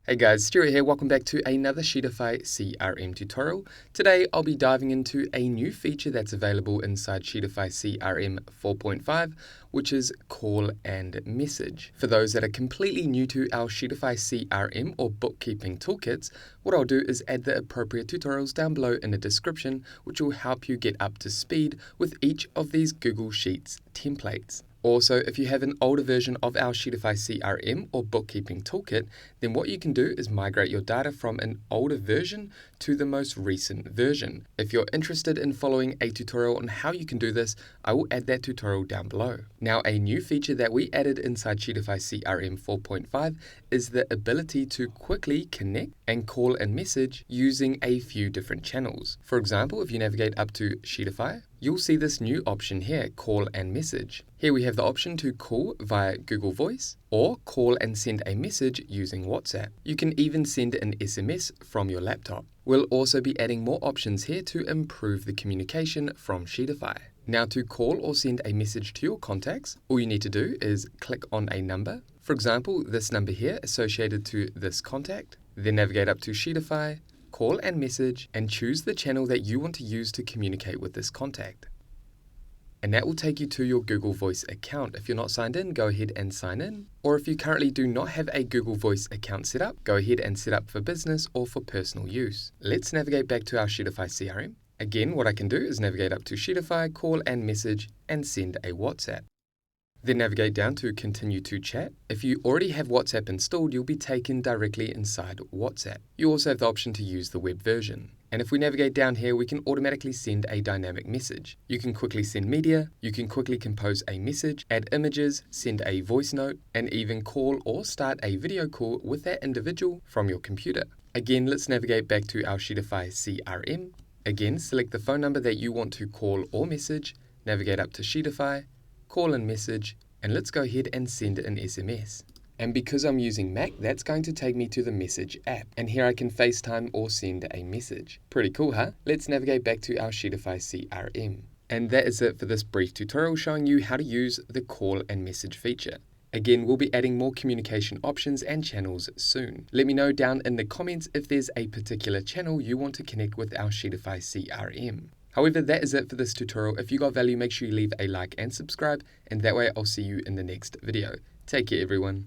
Hey guys, Stuart here. Welcome back to another Sheetify CRM tutorial. Today I'll be diving into a new feature that's available inside Sheetify CRM 4.5, which is call and message. For those that are completely new to our Sheetify CRM or bookkeeping toolkits, what I'll do is add the appropriate tutorials down below in the description, which will help you get up to speed with each of these Google Sheets templates. Also, if you have an older version of our Sheetify CRM or bookkeeping toolkit, then what you can do is migrate your data from an older version to the most recent version. If you're interested in following a tutorial on how you can do this, I will add that tutorial down below. Now, a new feature that we added inside Sheetify CRM 4.5 is the ability to quickly connect and call and message using a few different channels. For example, if you navigate up to Sheetify, you'll see this new option here, call and message. Here we have the option to call via Google Voice or call and send a message using WhatsApp. You can even send an SMS from your laptop. We'll also be adding more options here to improve the communication from Sheetify. Now, to call or send a message to your contacts, all you need to do is click on a number. For example, this number here associated to this contact. Then navigate up to Sheetify, call and message, and choose the channel that you want to use to communicate with this contact. And that will take you to your Google Voice account. If you're not signed in, go ahead and sign in. Or if you currently do not have a Google Voice account set up, go ahead and set up for business or for personal use. Let's navigate back to our Sheetify CRM. Again, what I can do is navigate up to Sheetify, call and message, and send a WhatsApp. Then navigate down to continue to chat. If you already have WhatsApp installed, you'll be taken directly inside WhatsApp. You also have the option to use the web version. And if we navigate down here, we can automatically send a dynamic message. You can quickly send media, you can quickly compose a message, add images, send a voice note, and even call or start a video call with that individual from your computer. Again, let's navigate back to our Sheetify CRM. Again, select the phone number that you want to call or message, navigate up to Sheetify, call and message, and let's go ahead and send an SMS. And because I'm using Mac, that's going to take me to the Message app. And here I can FaceTime or send a message. Pretty cool, huh? Let's navigate back to our Sheetify CRM. And that is it for this brief tutorial showing you how to use the call and message feature. Again, we'll be adding more communication options and channels soon. Let me know down in the comments if there's a particular channel you want to connect with our Sheetify CRM. However, that is it for this tutorial. If you got value, make sure you leave a like and subscribe, and that way I'll see you in the next video. Take care, everyone.